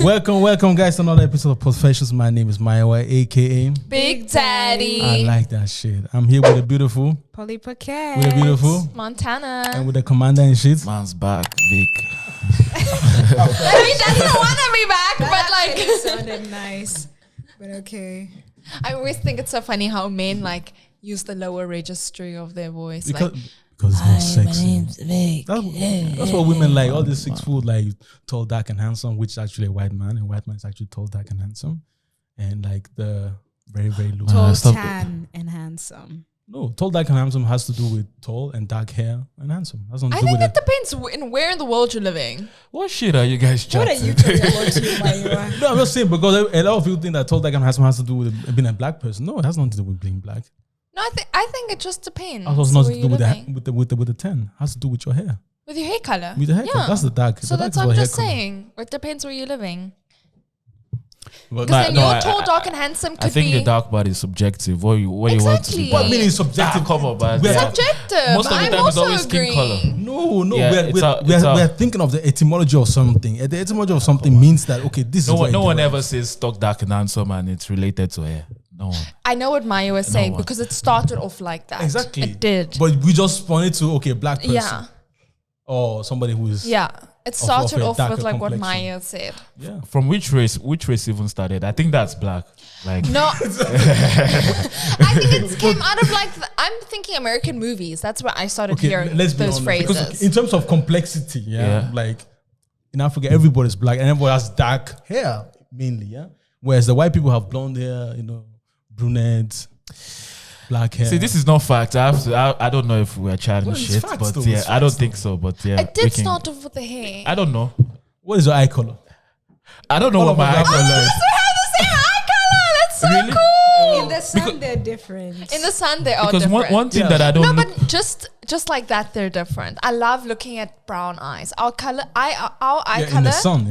Welcome, guys, to another episode of Professions. My name is Maiwa, aka Big Daddy. I like that shit. I'm here with the beautiful Polly Paquette. With the beautiful Montana. And with the commander in shit. Man's back, Vic. He doesn't want to be back, but like it sounded nice. But okay. I always think it's so funny how men like use the lower registry of their voice. Because it's more sexy. My name's Vic. That's what women like. All these 6 foot, like tall, dark, and handsome, which is actually a white man, and white man is actually tall, dark, and handsome, and like the very, very low. Tall, tan, and handsome. No, tall, dark, and handsome has to do with tall and dark hair and handsome. That's not I think it depends where in the world you're living. What shit are you guys chatting? What are you talking about, Maiwa? No, I'm just saying because a lot of people think that tall, dark, and handsome has to do with being a black person. No, it has nothing to do with being black. No, I think it just depends. Also, it's not to do with with the 10. It has to do with your hair. With your hair color. With the hair color. That's the dark. So the that's dark what is I'm just hair saying. It depends where you're living. But Because then you're tall, dark, and handsome could I think be the dark part is subjective. What you want to Exactly. be. What meaning is subjective? Come on, man. subjective. Most of the I'm time it's also always skin agreeing. color. No, Yeah, we're thinking of the etymology of something. The etymology of something means that, okay, this is No one ever says talk dark and handsome and it's related to hair. No one. I know what Maya was saying one. because it started off like that. Exactly. It did. But we just spun it to, okay, black person. Yeah. Or somebody who is. Yeah. It started a off darker with like what complexion. Maya said. Yeah. From which race? Which race even started? I think that's black. Like No. I think it came out of like, I'm thinking American movies. That's where I started Okay, hearing let's be those honest. phrases. Because in terms of complexity, Yeah. like in Africa, everybody's black and everybody has dark hair mainly, yeah. Whereas the white people have blonde hair, brunettes, black hair. See, this is not fact. I don't know if we're chatting Well, it's shit, facts but though, yeah, it's I don't facts think so. But yeah, It did start off with the hair. I don't know. What is your eye color? I don't know All what of my us eye have color is. We have the same eye color. That's so Really? cool. In the sun, they're different. In the sun, they are Because different. one thing Yeah. that I don't No, look. but just like that, they're different. I love looking at brown eyes. Our eye color. In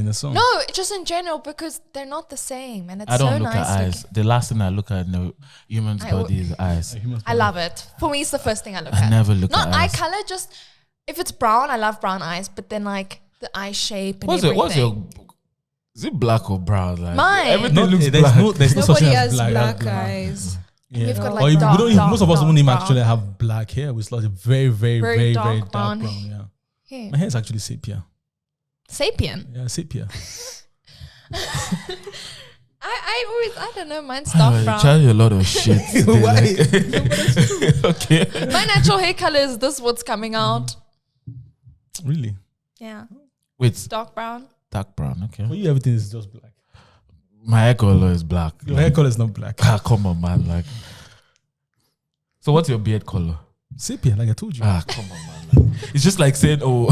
the sun. No, just in general because they're not the same, and it's I don't so look nice. at eyes. The last thing I look at in a human's body is eyes. I love it. For me, it's the first thing I look I at. never look Not at eye eyes. color, just if it's brown, I love brown eyes. But then like the eye shape and What's everything. your? Is it black or brown? Like, Mine. Everything looks there's black. there's no such Nobody thing has as black black. eyes. Yeah. We've got, Or like, we dark, don't even, dark, most of us dark don't even brown. actually have black hair. We like very, very, Very very, dark very dark brown. brown. Yeah. Yeah. My hair is actually sepia. Sapien. Yeah, sepia. I don't know. Mine's dark You brown. tell you a lot of shit. today, Why? like- okay. My natural hair color is this. What's coming out? Really? Yeah, Wait, dark brown. dark brown. Okay. For you, everything is just black. My hair color is black. Your hair color is not black. Ah, come on, man. Like. So what's your beard color? Sepia, like I told you. Ah, come on, man. Like, it's just like saying, oh,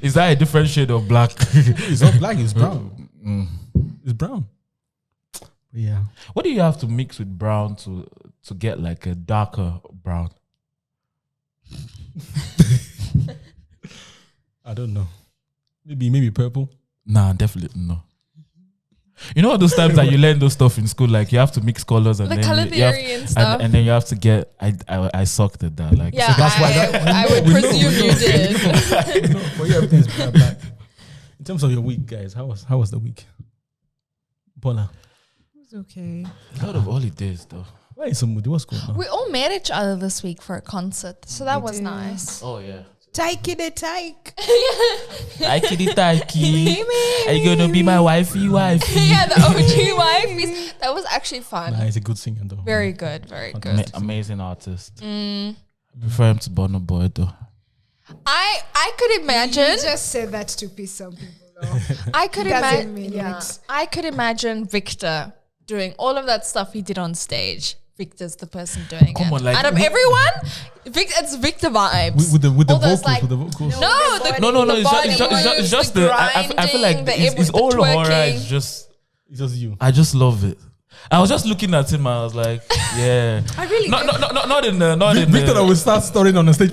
is that a different shade of black? It's not black, it's brown. Mm. It's brown. Yeah. What do you have to mix with brown to get like a darker brown? I don't know. Maybe purple. Nah, definitely no. You know those times that you learn those stuff in school, like you have to mix colors and The then color you have, theory and stuff. and then you have to get. I sucked at that. Like Yeah, that's why I would we know, presume we you know. did. No, for you, everything is black. In terms of your week, guys, how was the week? Paula, It's okay. a lot of holidays though. why is so moody? What's going on? We all met each other this week for a concert, so that was did. nice. Oh yeah. Taiki the tyke. Taiki. Are you gonna be my wifey? Yeah, the OG wife. That was actually fun. Nah, he's a good singer though. Very good, very good. Amazing artist. I prefer him to Burna Boy though. I could imagine. You just said that to piss some people off. I could Doesn't imagine. mean Yeah, it. I could imagine Victor doing all of that stuff he did on stage. Victor's the person doing Come it. on, like- out of everyone, it's Victor vibes. With the All vocals, those, like- with the vocals. No, the No. the It's just the. I feel like it's all horror. It's just. It's just you. I just love it. I was just looking at him. I was like, yeah. I really Not in the. Not in Victor the. will start storing on the stage.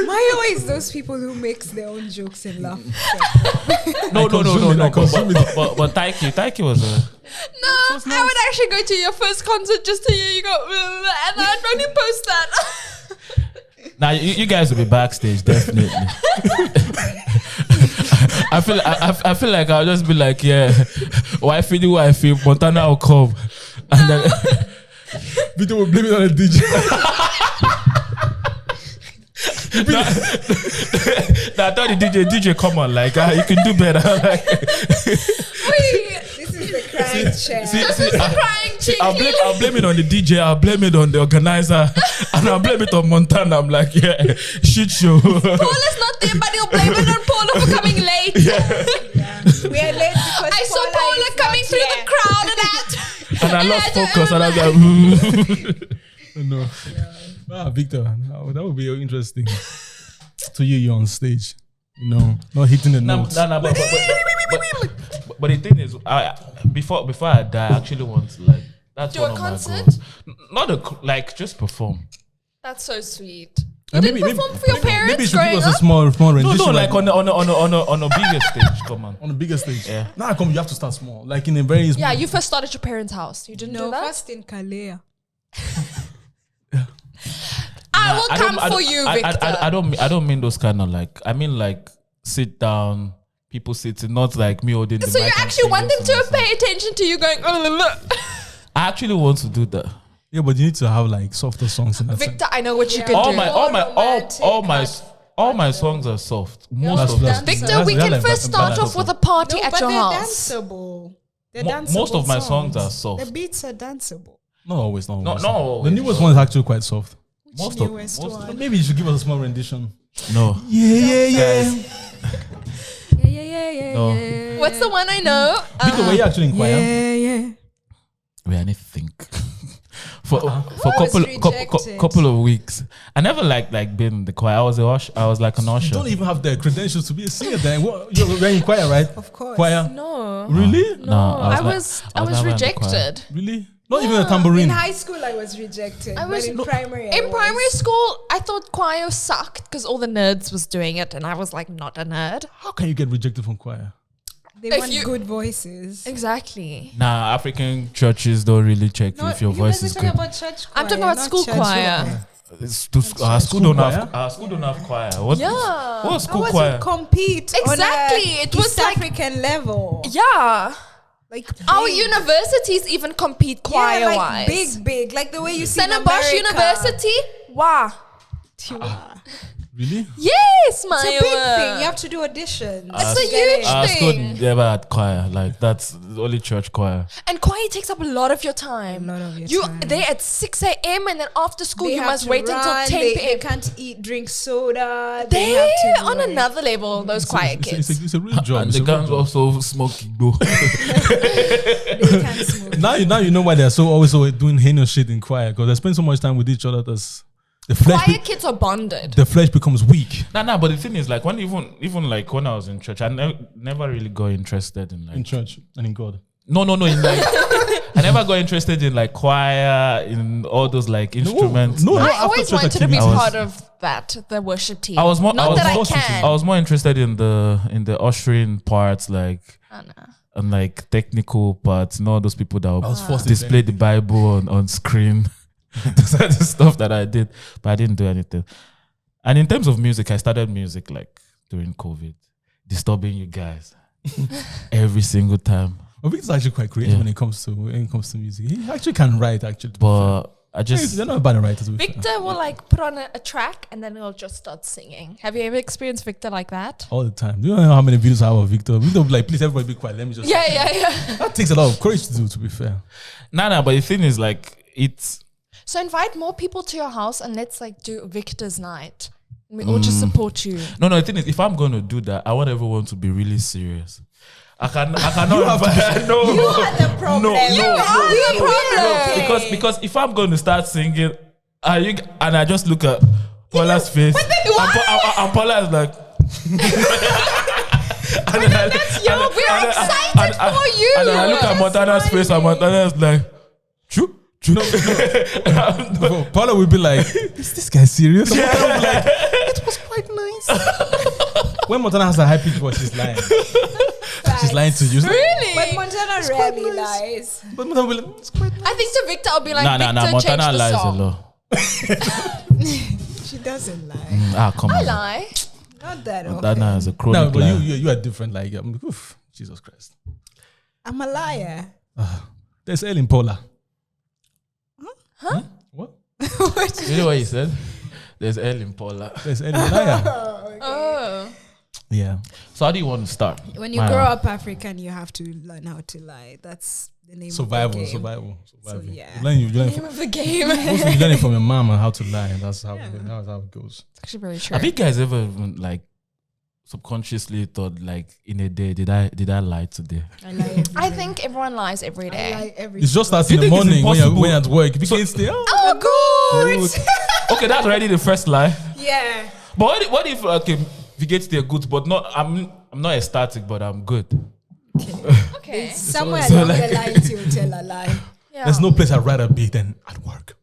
My always those people who makes their own jokes and laugh. No. I consume it. But Taiki was a. No, I would actually go to your first concert just to hear you go, and I'd only post that. Now you guys will be backstage, definitely. I feel like I'll just be like, yeah, wifey do wifey, Montana will come, and then Victor will blame it on the DJ. I thought the DJ, come on, like you can do better. Like, This is the crying chair. Crying chicken. I'll blame it on the DJ. I'll blame it on the organizer, and I'll blame it on Montana. I'm like, yeah, shit show. Paul is not there, but he'll blame it on Paula for coming late. We are late because I saw Paula is coming not through here. the crowd and And I lost focus, and I was like, No. Victor, that would be interesting. To you're on stage, not hitting the notes. but the thing is, before I die, I actually want to that's Do one a of concert? my goals. Not just perform. That's so sweet. And You didn't perform for your parents maybe you should growing give us a up? small rendition. No, like on a bigger stage. Come on. on the bigger stage. Yeah. Now you have to start small, like in a very small. Yeah, you first started at your parents' house. You didn't do No, that? first in Kalea. I will come for you, Victor. I don't mean those kind of like. I mean like sit down, people sitting, not like me holding the So you mic and actually want them singing to pay attention to you going, I actually want to do that. Yeah, but you need to have like softer songs in that. Victor, I know what you Yeah. can All do. my songs are soft. Most of them. Victor, we can first start off with a party No, at but your they're house. danceable. They're Mo- danceable most of my songs are The soft. beats are danceable. Not always, not always. No. The newest one is actually quite soft. Most Newest of one. Maybe you should give us a small rendition. no. Yeah. No. What's the one I know? Victor, were you actually in choir? Yeah. Wait, I need to think. For was rejected. couple of weeks, I never like being in the choir. I was like an You usher. don't even have the credentials to be a singer. Then you're in choir, right? Of course. Choir. No. Really? No, I was never in the choir. rejected. Really? Not even a tambourine. In high school, I was rejected. I was- but in primary, I In was. primary school, I thought choir sucked because all the nerds was doing it, and I was like not a nerd. How can you get rejected from choir? They If want you- good voices. Exactly. Nah, African churches don't really check if your voice is good. About church choir, I'm talking about not school church choir. Our school don't choir? have. Our school don't have choir. What? Yeah. What's I school was choir? to compete Exactly. on a It was East like- African level. Yeah. Like Our big. universities even compete choir Yeah, like wise. big, like the way you see in Stellenbosch America. University. Wow. Really? Yes, my It's a big thing. You have to do auditions. It's a to get huge in. Our school thing. never had choir. Like that's the only church choir. And choir takes up a lot of your time. A lot of your you time. there at 6 a.m. and then after school They you have must to wait run, until 10 They p.m. can't drink soda. They're have to on like- another level, those choir kids. It's a real job. And It's the a real guns job. also smoke igbo. They can't smoke. Now you know why they're so always doing heinous shit in choir, because they spend so much time with each other that the flesh Choir kids are bonded. the flesh becomes weak Nah. But the thing is, like, when even like when I was in church, I never really got interested in like in church and in God. No, in like I never got interested in like choir, in all those like instruments. no, Like, I always after church wanted to be activities. part of that, the worship team. I was more. Not that I forced to. can. I was more interested in the ushering parts, like Oh, no. and like technical parts. All those people that I would was forced to display the Bible on screen. Those are the stuff that I did, but I didn't do anything. And in terms of music, I started music like during COVID, disturbing you guys every single time. Well, Victor's actually quite creative Yeah. when it comes to music. He actually can write, actually. But I just They're not bad writers. Victor will like put on a track and then he'll just start singing. Have you ever experienced Victor like that? all the time. Do you know how many videos I have of Victor? Victor will be like, please everybody be quiet. Let me just. Yeah. That takes a lot of courage to do, to be fair. nah. But the thing is, like, it's So invite more people to your house and let's like do Victor's night. We all just support you. no. The thing is, if I'm going to do that, I want everyone to be really serious. I cannot. No, You are the problem. problem. because if I'm going to start singing, and I just look at Paula's face, and Paula is like. We're excited for you. And then I look at Montana's face, and Montana is like, "Choo." No, Paula will be like, is this guy serious? And Montana will be like, it was quite nice. When Montana has a high pitched voice, she's lying. She's lying to you. Really? But Montana rarely lies. But Montana will be like, it's quite nice. I think to Victor I'll be like, Nah. Victor, change Montana the lies song. a lot. She doesn't lie. Come I on. lie. Not that often. Dana is a No, chronic but liar. you are different. Like, Jesus Christ. I'm a liar. There's Ellen Paula. Huh? What? You know what he said? There's L in Paula. There's Ellen Liar. Oh. Yeah. So how do you want to start? When you Maya? grow up African, you have to learn how to lie. That's the name Survival. of the game. So, yeah. You learn Name of the game. Mostly you learn it from your mom and how to lie. And that's how it goes. Actually, very true. Have you guys ever even, like subconsciously thought like in a day did I lie today? I lie every I day. think everyone lies every I day. lie every It's just that Do in you the think it's morning when you're impossible? at work. If you can't stay, Oh, good. Okay, that's already the first lie. Yeah. But what if okay, if you get there good, but not I'm not ecstatic, but I'm good. Okay. Somewhere So along like- the line, you'll tell a lie. Yeah. there's no place I'd rather be than at work.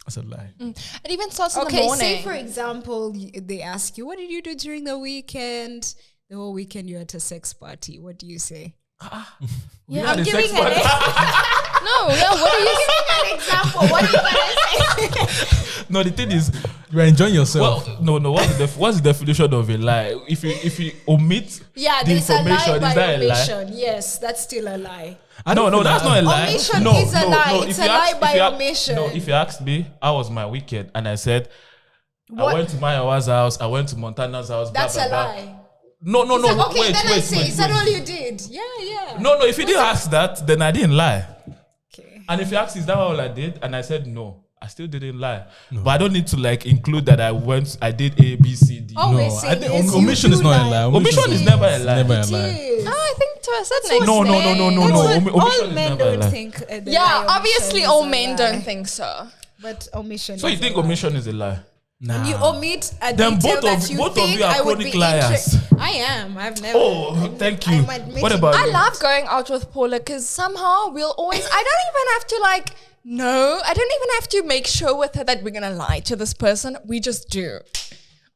That's a lie. It even starts in the Okay, morning. say for example, they ask you, what did you do during the weekend? The whole weekend you're at a sex party. What do you say? Yeah, had I'm a giving sex party. No, yeah, what do you An example. What are you gonna say? No, the thing is, You're enjoying yourself. well, no. What's the definition of a lie? If you omit Yeah, the there's a lie information, by is that a lie? omission. Yes, that's still a lie. I don't No, feel that's like- not a lie. Omission no, is a no, lie. No, It's if a you lie ask- by if you a- omission. No, if you asked me, how was my weekend, and I said, What? I went to Mayawa's house, I went to Montana's house. That's blah, a blah, blah. lie. No, Okay, wait, then I wait, say, wait, is that wait. all you did? Yeah. No, if you didn't ask that, then I didn't lie. Okay. And if you ask, is that all I did? And I said no, I still didn't lie. But I don't need to like include that I did A, B, C, D. Always No, say I think yes, you omission do is not a lie. lie. Omission is never a lie. Never a It lie. is. Oh, I think to a certain That's what extent. No, men- no. that's what Omission all is men never a don't lie. think. The Yeah, lie obviously omission all is a men lie. don't think so. But omission. So is you think a lie. omission is a lie? Nah. You omit a Then detail both that of- you both of think you are I would chronic be liars. I am. I've never. Oh, thank you. I'm admitting- What about I you? love going out with Paula because somehow we'll always, I don't even have to like, no, I don't even have to make sure with her that we're going to lie to this person. We just do.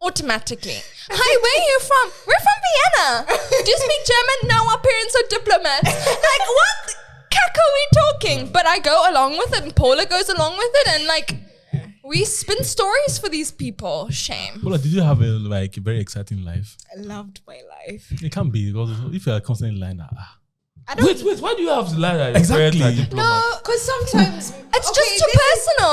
Automatically. Hi, where are you from? We're from Vienna. Do you speak German? No, our parents are diplomats. Like, what cack are we talking? But I go along with it and Paula goes along with it and like, we spin stories for these people. Shame. Paula, did you have a very exciting life? I loved my life. It can't be because if you are constantly lying, I don't. Wait, why do you have to lie that your Exactly. parents are diplomats? No, because sometimes It's okay, just too this is- personal.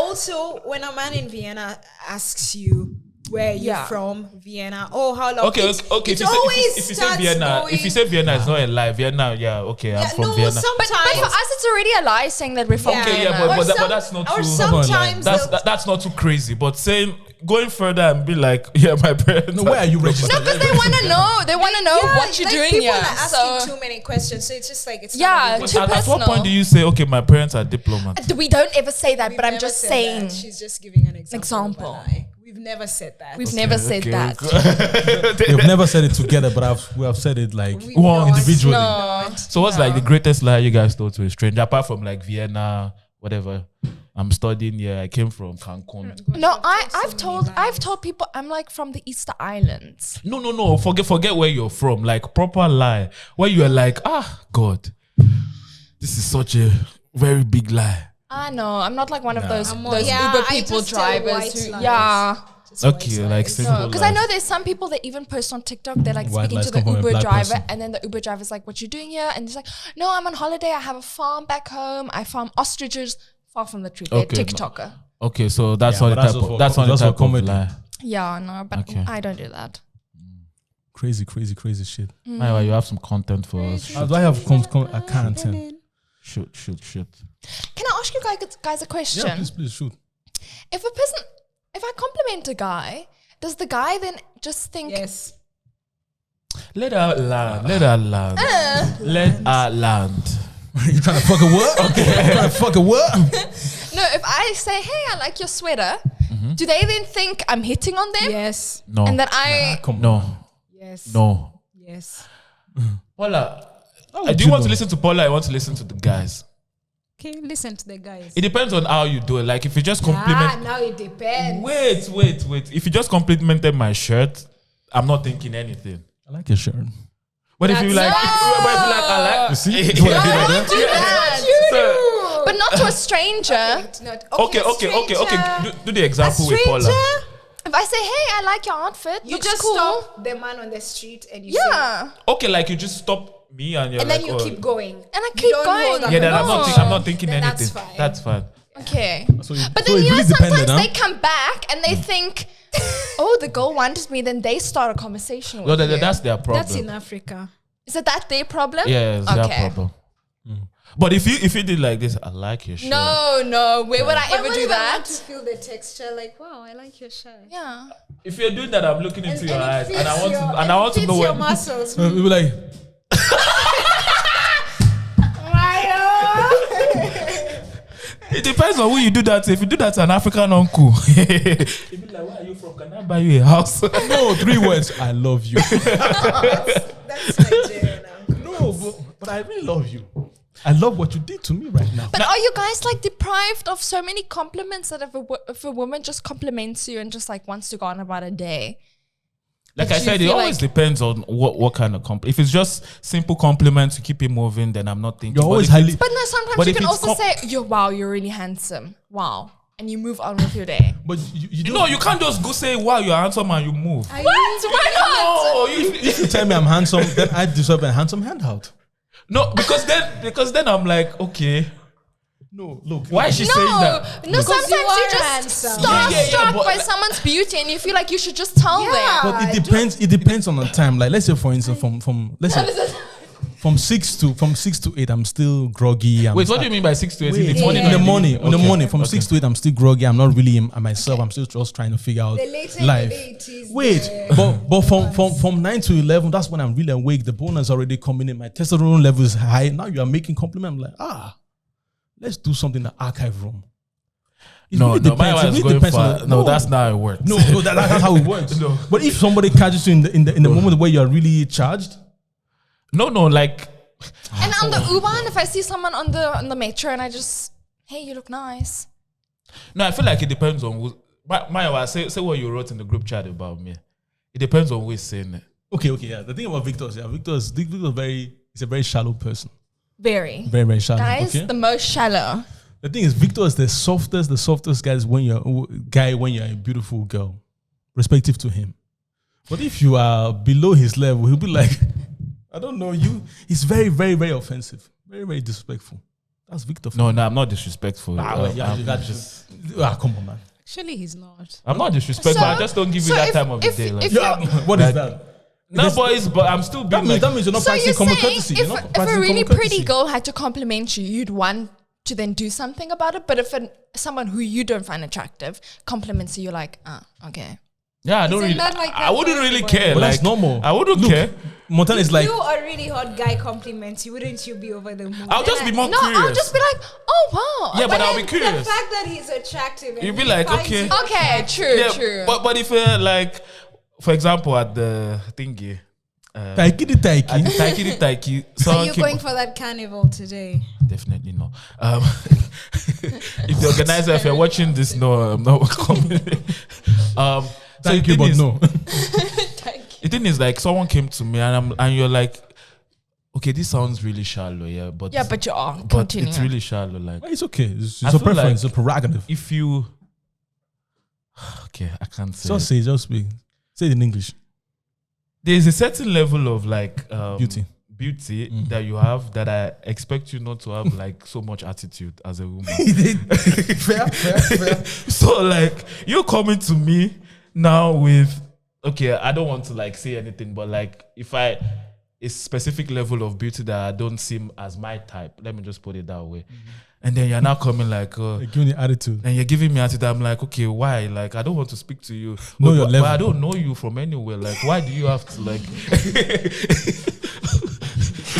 Also, when a man in Vienna asks you where you're Yeah. from, Vienna, oh, how long? Okay. It If you always say starts Vienna, going, if you say Vienna is not a lie, Vienna, yeah, okay, I'm yeah, from no, Vienna. sometimes. But for us, it's already a lie saying that we're from Yeah. Okay, yeah, Vienna. but that's not or too. sometimes That's not too crazy. But saying going further and be like, yeah, my parents. No, where are you registered? No, because they want to know. They want to know what you're doing people here. are asking So too many questions, so it's just like it's Yeah, not too At what personal. point do you say, okay, my parents are diplomats? we don't ever say that, We've but I'm never just said saying. that. She's just giving an example. Example. Of a lie. We've never said that. We've never said that. We've never said it together, but we have said it like We Well, don't. individually. No. So what's like the greatest lie you guys told to a stranger, apart from like Vienna, whatever? I'm studying here. I came from Cancun. No, I've told people I'm like from the Easter Islands. No. Forget where you're from. Like proper lie. Where you're like, God, this is such a very big lie. I know. I'm not like one of those I'm those yeah, Uber I people just tell drivers white who lies. yeah. Just Okay, white like lies. simple. Because I lies. know there's some people that even post on TikTok, they're like White speaking lies to the come from a Uber black driver, person. and then the Uber driver's like, "What you doing here?" And he's like, "No, I'm on holiday. I have a farm back home. I farm ostriches." Far from the truth. Okay, They're no. TikToker. Okay, so that's Yeah, not the but that's type just of for- that's not the that's for type of comedy. lie. Yeah, no, but Okay. I don't do that. crazy shit. Anyway, you have some content for us. How do I have I can't. Shoot. Can I ask you guys a question? Yeah, please shoot. If I compliment a guy, does the guy then just think, Yes. Let her land. Let her land. Let her land. You trying to fuck a what? Okay. Trying to fuck a what? no, if I say, hey, I like your sweater, do they then think I'm hitting on them? Yes. No. And that I, Come on. No. Yes. No. Yes. Paula, would do you you want to know? listen to Paula or you want to listen to the guys? Okay, listen to the guys. It depends on how you do it. Like if you just compliment. now it depends. Wait. If you just complimented my shirt, I'm not thinking anything. I like your shirt. But if you like, That's- I like. You see? That's what I did right there. do that. So, But not to a stranger. Okay. Do the example with Paula. If I say, hey, I like your outfit, You looks just cool. stop the man on the street and you Yeah. Okay, like you just stop me and you're and like, then you oh. keep going. And I You keep don't going. hold up Yeah, the then I'm phone. not thinking Then anything. That's fine. That's fine. Okay. So But so then, it you know, really depended, sometimes huh? they come back and they think, oh, the girl wanted me, then they start a conversation with No, you. that's their problem. That's in Africa. Is it that their problem? Yeah, it's Okay. their problem. But if you did like this, I like your shirt. No. Where would I ever do I that? want to feel the texture, like, wow, I like your shirt. Yeah. If you're doing that, I'm looking into your eyes, and I want to, and and I want to know your what. muscles. We were like, It depends on who you do that to. If you do that to an African uncle, he'll be like, "Where are you from? Can I buy you a house?" no, 3 words. I love you. That's Nigerian. No, but I really love you. I love what you did to me right now. But are you guys like deprived of so many compliments that if a woman just compliments you and just like wants to go on about a day? Like Did I you said, it feel always like- depends on what kind of compliment. If it's just simple compliments to keep it moving, then I'm not thinking. You're always But if highly. But no, sometimes But you if can it's also say, wow, you're really handsome. Wow. And you move on with your day. But you no, you can't just go say, "Wow, you're handsome," and you move. What? Why not? No, If you tell me I'm handsome, then I deserve a handsome handout. no, because then I'm like, okay, No, look. why is she saying that? No, sometimes you you are just handsome. starstruck but by like- someone's beauty and you feel like you should just tell them. But it depends. It depends on the time. Like let's say, for instance, from let's say from 6 to 8, I'm still groggy. Wait, what do you mean by 6 to 8? Wait, In the morning? in the or morning, in the Okay, morning, from okay. 6 to 8, I'm still groggy. I'm not really myself. I'm still just trying to figure out The later life. the day it is, Wait, the- but from 9 to 11, that's when I'm really awake. The bonus already coming in. My testosterone level is high. Now you are making compliment. I'm like, let's do something in the archive room. It No, really no, depends. my It wife is really going depends for. on the- No, that's not how it works. no, that's how it works. No. But if somebody catches you in the moment where you are really charged, no, like. And on the Uber, and if I see someone on the metro and I just, hey, you look nice. No, I feel like it depends on who. Maya, say what you wrote in the group chat about me. It depends on who is saying it. okay, yeah. The thing about Victor is, Victor's he's a very shallow person. Very. Very, very shallow. Guys, okay? the most shallow. The thing is, Victor is the softest guy when you're a beautiful girl, respective to him. But if you are below his level, he'll be like, I don't know you. He's very, very, very offensive, very, very disrespectful. That's Victor. No, I'm not disrespectful. You got just come on, man. Actually, he's not. I'm not disrespectful. I just don't give you that time of the day. Like, What is that? no, boys, but I'm still being That means you're not So practicing you're common saying courtesy. if, You're not if a practicing really common pretty courtesy. girl had to compliment you, you'd want to then do something about it. But if someone who you don't find attractive compliments you, you're like, okay. Yeah, I don't Isn't really. that like I that wouldn't for really everybody? care. But Like that's normal. I wouldn't Look, care. Montan is like, you a really hot guy compliments you, wouldn't you be over the moon? I'll just be more No, curious. I'll just be like, oh, wow. Yeah, but I'll be The curious. fact that he's attractive. and You'd be he like, finds okay. you Okay, attractive. true. But if like, for example, at the thingy, taiki the at taiki. the taiki, Are someone you came- going for that carnival today? Definitely no. If the organizer, if you're watching this, no, I'm not coming. So Thank the you, thing but is- no. The thing is, like, someone came to me and you're like, okay, this sounds really shallow, yeah, but Yeah, but you are. but Continue. it's really shallow. Like, It's okay. It's I a feel preference, like- it's a prerogative. if you, okay, I can't say. Just speak. Say it in English. There's a certain level of like Beauty. beauty that you have that I expect you not to have like so much attitude as a woman. fair. So like you're coming to me now with, okay, I don't want to like say anything, but like if a specific level of beauty that I don't seem as my type, let me just put it that way. And then you're now coming like, Give me the attitude. and you're giving me attitude. I'm like, okay, why? Like, I don't want to speak to you. Know But- your but level. I don't know you from anywhere. Like, why do you have to like?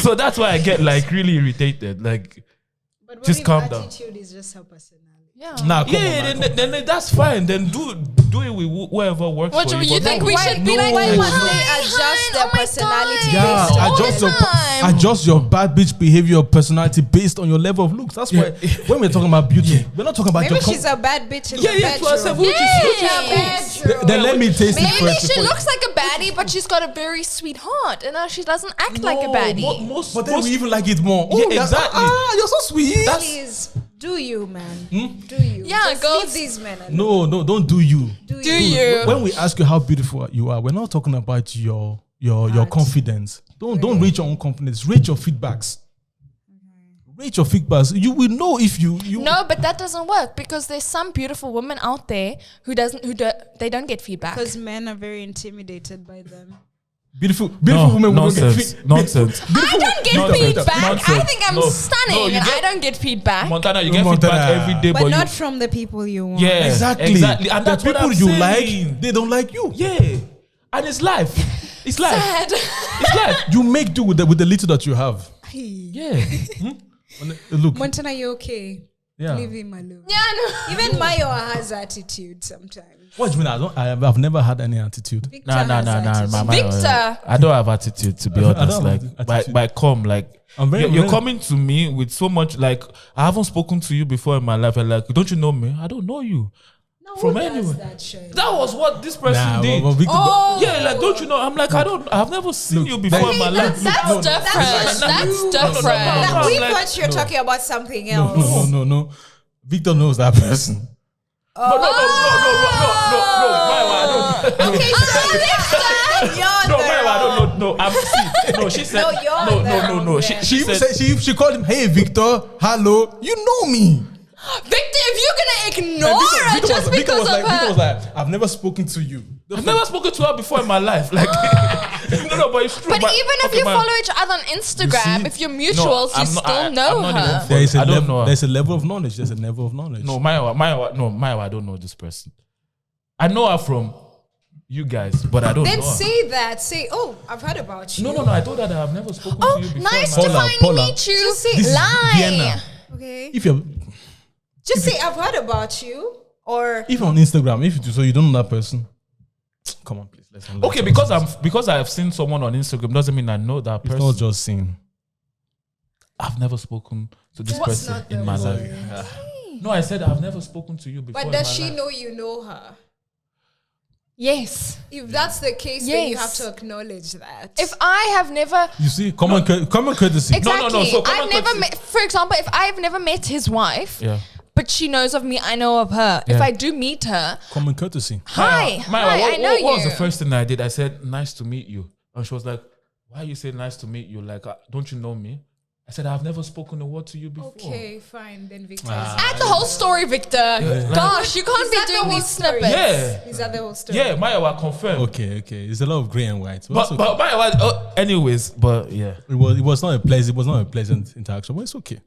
So that's why I get like really irritated. Like, But what Just if calm down. attitude is just her personality? Yeah. Nah, come yeah, on, man. then that's fine. Then do it with whoever works What for do you. you But think no, we should be no. like? Why "Hi, must they hi, adjust their oh my personality God." Yeah, based on adjust all your the time. adjust your bad bitch behavior, personality based on your level of looks. That's why when we're talking about beauty, we're not talking about Maybe your she's a bad bitch in Yeah, the yeah, to herself, bedroom. which is Yeah. Then let me taste it Maybe first. she before- looks like a baddie, but she's got a very sweet heart, and now she doesn't act like a No, baddie. most, But then we even like it more. Yeah, that's- exactly. You're so sweet. Please Do you, man? Do you? Yeah, Just girls- leave these men alone. No, don't do you. Do you? When we ask you how beautiful you are, we're not talking about your Heart. confidence. Don't rate your own confidence. Rate your feedbacks. Rate your feedbacks. You will know if you No, but that doesn't work because there's some beautiful women out there who they don't get feedback. Because men are very intimidated by them. beautiful No, women will not get nonsense. Nonsense. I don't get Nonsense. feedback. I Nonsense. think I'm No. stunning No, you and get- I don't get feedback. Montana, you No, get feedback Montana. every day, But but not you, from the people you want. yeah, exactly. and the that's what people I'm you saying. like, they don't like you. Yeah, and it's life. It's life. Sad. It's life. You make do with the little that you have. Hey. Yeah. Look, Montana, you okay? yeah. Leave him alone. Yeah, no. Even Mayo has attitude sometimes. What do you mean? I've never had any attitude. Victor Nah. has attitude. Victor. I don't have attitude, to be I don't honest. have Like, attitude. by come, like, I'm very you're very- coming to me with so much, like, I haven't spoken to you before in my life. And like, don't you know me? I don't know you. No, From who does anywhere. that shit? That was what this person Nah, did. but Victor, Oh, Yeah, like, don't you know? I'm like, I've never seen you before in my life. that's no, different. that's That's you. different. No, We like- thought you were talking about something no, else. no. Victor knows that person. No, Maiwa, I don't. Okay, so you're No, the Maiwa, I wrong. don't know. No, no, she said, No, you're the no. wrong She She said, she called him, "Hey Victor, hello. You know me." Victor, if you're gonna ignore her Victor just because of Victor was her. like, "I've never spoken to you." I've never spoken to her before in my life. Like, no, but it's true. But even if okay, you man. follow each other on Instagram, see? if you're mutuals, you I'm not- still I'm know not even her. for- There is a I don't level. know her. There's a level of knowledge. There's a level of knowledge. No, Maiwa, I don't know this person. I know her from you guys, but I don't Then know her. say that. Say, oh, I've heard about you. No, I told her that I've never spoken Oh, to you before. nice in to my life. Paula. finally meet you. Just say, This is Lie. Vienna. Okay. If you're Just say, I've heard about you. Or if on Instagram, if you do so, you don't know that person. Come on, please. Let's not Okay, because I've seen someone on Instagram doesn't mean I know that It's person. not just seeing. I've never spoken to this What's person not in the my word? life. No, I said I've never spoken to you before. but in does my she life. know you know her? Yes. If that's the case, then you have Yes. to acknowledge that. If I have never You see, common courtesy. exactly, no, so common I've never courtesy- met. For example, if I've never met his wife, Yeah. but she knows of me, I know of her. If Yeah. I do meet her, Common courtesy. hi, Maya, I know what was you. the first thing I did? I said, "Nice to meet you," and she was like, "Why you say nice to meet you? Like, don't you know me?" I said, "I've never spoken a word to you before." okay, fine. Then Victor. Add the whole story, Victor. Gosh, you can't Is be that the doing whole these story? snippets. Yeah, Is that the whole story? yeah, Maya was confirmed. Okay. It's a lot of grey and white. But Maya was, anyways, but yeah. it was not a pleasant interaction. But it's okay.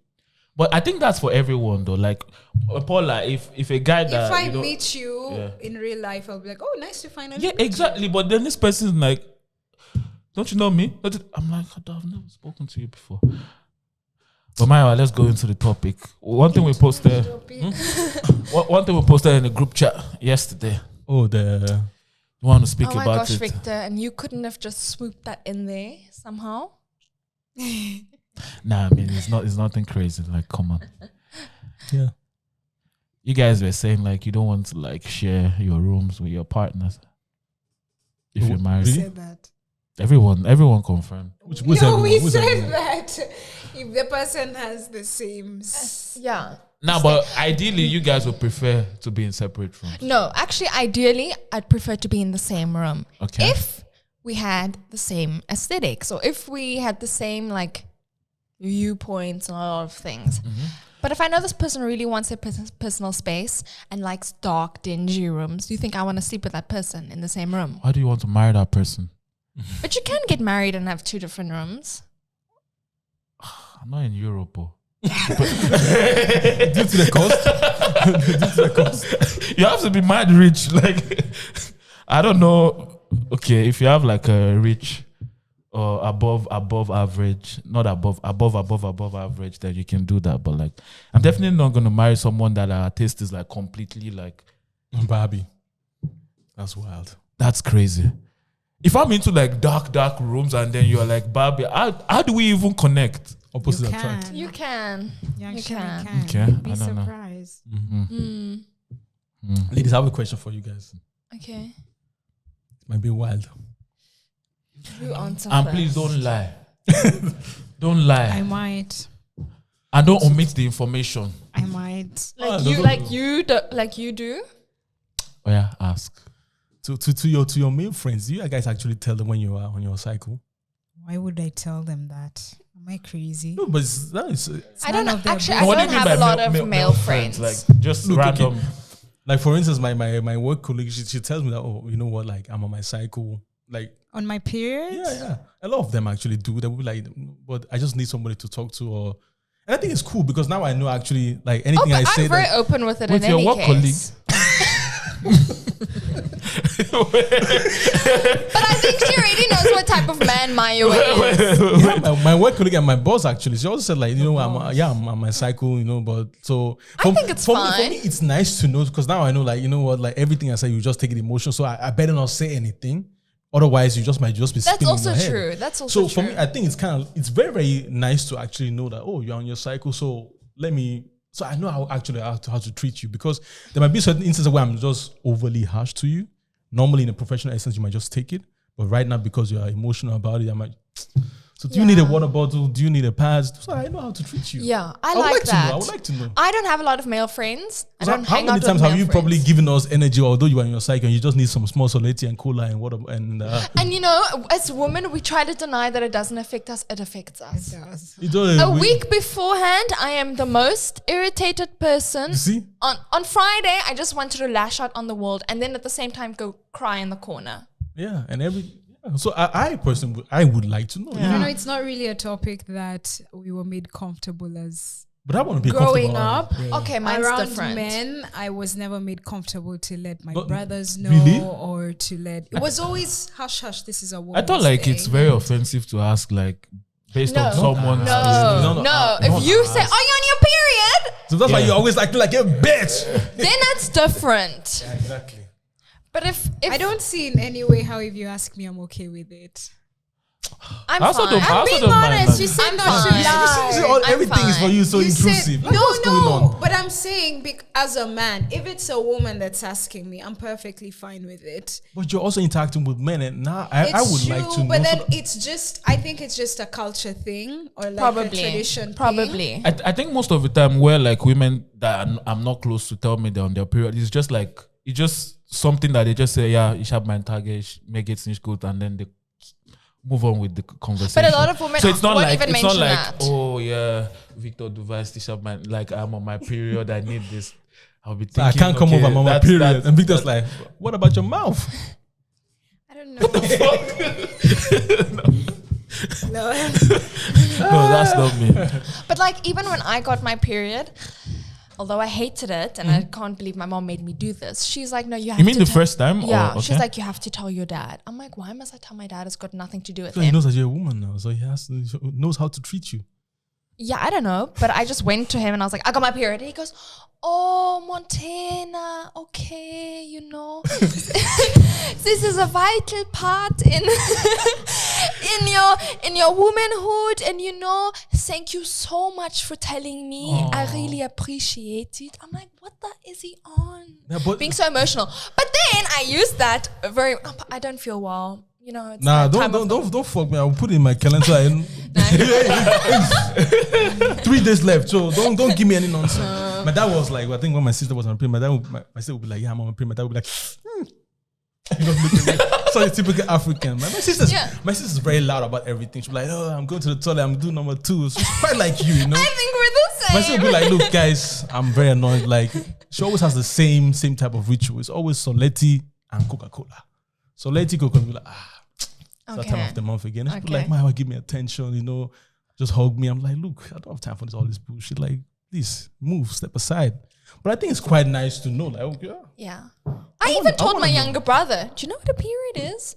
But I think that's for everyone though. Like Paula, if a guy that If I you know, meet you Yeah. in real life, I'll be like, oh, nice to finally yeah, meet you. exactly. But then this person's like, "Don't you know me?" I'm like, "I've never spoken to you before." But Maya, let's go into the topic. One thing we posted. One thing we posted in the group chat yesterday. Oh, the You want to speak Oh my about gosh, it? Victor, and you couldn't have just swooped that in there somehow? Nah, I mean it's nothing crazy. Like, come on. yeah. You guys were saying like you don't want to like share your rooms with your partners if Oh, you're married. really? Said that. Everyone confirmed. Who's No, everyone? we Who's said everyone? that if the person has the same. Yeah. Nah, but ideally you guys would prefer to be in separate rooms. No, actually, ideally, I'd prefer to be in the same room. Okay. If we had the same aesthetics or if we had the same like viewpoints and a lot of things. But if I know this person really wants their personal space and likes dark, dingy rooms, do you think I want to sleep with that person in the same room? Why do you want to marry that person? But you can get married and have two different rooms. I'm not in Europe. Oh. Due to the cost. You have to be mad rich. Like, I don't know. Okay, if you have like a rich or above average, not above average, then you can do that. But like, I'm definitely not going to marry someone that our taste is like completely like, Barbie. That's wild. that's crazy. If I'm into like dark rooms and then you're like Barbie, how do we even connect? Opposite You attract. can. You can. You You actually can. can. Okay, You'd be I don't know. surprised. Ladies, I have a question for you guys. Okay. It might be wild. You answer And first. please don't lie. Don't lie. I might. And don't omit the information. I might. right. Like you do. Oh yeah, ask. To your male friends, do you guys actually tell them when you are on your cycle? Why would I tell them that? Am I crazy? No, but I don't none of their actually. I business. What do don't you mean have a by lot of male friends. Like just Look, okay. random. like for instance, my work colleague, she tells me that, oh, you know what, like I'm on my cycle, like On my period? yeah. A lot of them actually do. They will be like, but I just need somebody to talk to, or and I think it's cool because now I know actually like Oh, anything but I say. I'm very open with it With in your any work case. But I think she already knows what type of man Mayo is. Yeah, my work colleague and my boss actually, she also said like, you know, I'm on my cycle, you know, but so I think it's for fine. me, it's nice to know because now I know, like, you know what, like everything I say, you just take it emotional. So I better not say anything. Otherwise, you just might just be That's spinning also in your head. true. That's also So true. for me, I think it's very, very nice to actually know that, oh, you're on your cycle. So so I know how to treat you, because there might be certain instances where I'm just overly harsh to you. Normally in a professional essence, you might just take it. But right now, because you are emotional about it, I might. So do you need a water bottle? Do you need a pad? So I know how to treat you. Yeah, I would like to that. know. I would like to know. I don't have a lot of male friends. I So don't how hang many out times with have you male probably friends. given us energy, although you are in your cycle and you just need some small solidity and cola and water and And you know, as women, we try to deny that it doesn't affect us. It affects us. It does. you don't- A we- week beforehand, I am the most irritated person. You see? On Friday, I just wanted to lash out on the world, and then at the same time go cry in the corner. Yeah, and so I personally I would like to know. Yeah. You know, it's not really a topic that we were made comfortable as But I want to be growing comfortable up. around. Yeah. Okay, mine's around different. men. I was never made comfortable to let my But brothers know really? or to let. It was always hush hush. This is a woman. I thought like it's very offensive to ask like based on someone's No. No, If you say, "Are you on your period?" So that's why Yeah. you always acting like a bitch. then that's different. Exactly. But if I don't see in any way how if you ask me, I'm okay with it. I'm I also fine. don't- I I'm also being don't mind honest. that. You said I'm not fine. to lie. I'm Everything is for fine. you so You intrusive. said, Like, what's going no, on? but I'm saying as a man, if it's a woman that's asking me, I'm perfectly fine with it. But you're also interacting with men, and now I It's would true, like to but know. then it's just, I think it's just a culture thing or like a tradition thing. Probably. I think most of the time where like women that I'm not close to tell me they're on their period, it's just like it's just something that they just say, yeah, ich habe mein Tage, mir geht's nicht gut, and then they move on with the conversation. But a lot of women so it's not won't like even it's not mention like that. oh yeah, Victor, du weißt, ich habe mein, like I'm on my period, I need this. I'll be thinking I can't come okay, over, I'm on my that's- period. that's- And Victor's like, what about your mouth? I don't know. No. no, that's not me. But like even when I got my period, although I hated it and I can't believe my mom made me do this, she's like, no, you have You mean to the tell- first time? Yeah, Or, she's okay. like, you have to tell your dad. I'm like, why must I tell my dad? It's got nothing to do with So he him. knows that you're a woman now, so he knows how to treat you. Yeah, I don't know. But I just went to him and I was like, I got my period. And he goes, oh, Montana, okay, you know. This is a vital part in in your womanhood. And, you know, thank you so much for telling me. I really appreciate it. I'm like, what the is he on? Yeah, but Being so emotional. But then I used that very, I don't feel well. You know, it's nah, that time of don't fuck me. I'll put it in my calendar. And 3 days left, so don't give me any nonsense. My dad was like, I think when my sister was on a period, my sister would be like, yeah, I'm on a period. My dad would be like, You know, so it's typical African. My sister's very loud about everything. She'll be like, oh, I'm going to the toilet, I'm doing number 2. So she's quite like you, you know. I think we're the same. My sister will be like, look, guys, I'm very annoyed. Like, she always has the same type of ritual. It's always Soletti and Coca-Cola. Soletti, Coca-Cola will be like, it's that time of the month again. And she'll be like, my, give me attention, you know, just hug me. I'm like, look, I don't have time for all this bullshit. Like, please move, step aside. But I think it's quite nice to know, like, okay, yeah. I even told my younger brother, do you know what a period is?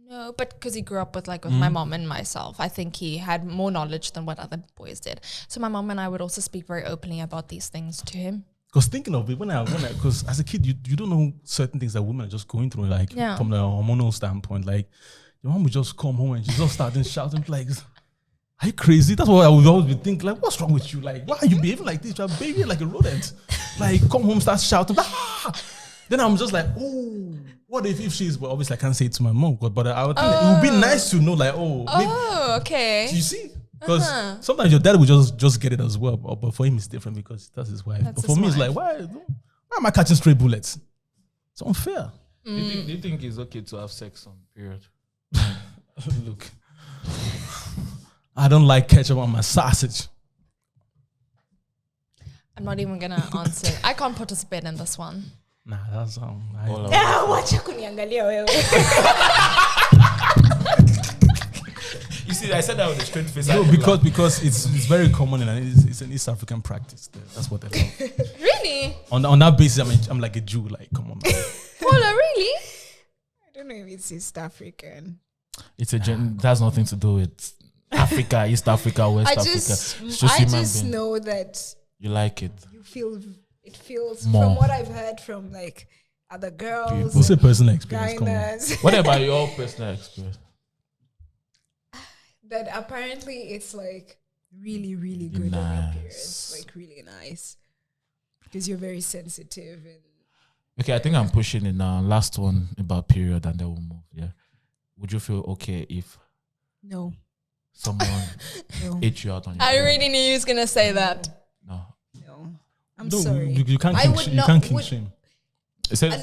No, but because he grew up with with my mom and myself, I think he had more knowledge than what other boys did. So my mom and I would also speak very openly about these things to him. Because thinking of it, because as a kid, you don't know certain things that women are just going through, like from the hormonal standpoint. Like, your mom would just come home and she just started shouting, like, are you crazy? That's what I would always be thinking. Like, what's wrong with you? Like, why are you behaving like this? You're behaving like a rodent. Like, come home, start shouting. Ah! Then I'm just like, oh, what if she's, well, obviously I can't say it to my mom, but I would think it would be nice to know, like, maybe, Oh, okay. you see? Because sometimes your dad will just get it as well, but for him it's different because that's his wife. That's but for his me, it's wife. like, why am I catching stray bullets? It's unfair. Do you think it's okay to have sex on period? Look, I don't like ketchup on my sausage. I'm not even gonna answer. I can't participate in this one. Nah, that's Wacha kuniangalia wewe. You see, I said that with a straight face. no, because it's very common and it's an East African practice. That's what they love. Really? On that basis, I'm like a Jew. Like, come on, man. Paula, really? I don't know if it's East African. It's that's nothing to do with Africa, East Africa, West I Africa. just, It's just I human just being. know that You like it. you feel. It feels More. from what I've heard from like other girls, We'll say personal experience. Come on. guys, What about your personal experience? that apparently it's like really, really good on your periods, Nice. like really nice, because you're very sensitive and. Okay, I think I'm pushing it now. Last one about period, and then we'll move. Yeah. Would you feel okay if No, someone no, ate you out on your I period? already knew you was gonna say that. No. no. I'm No, sorry. you can't I kink would shame. You not- can't kink would- shame.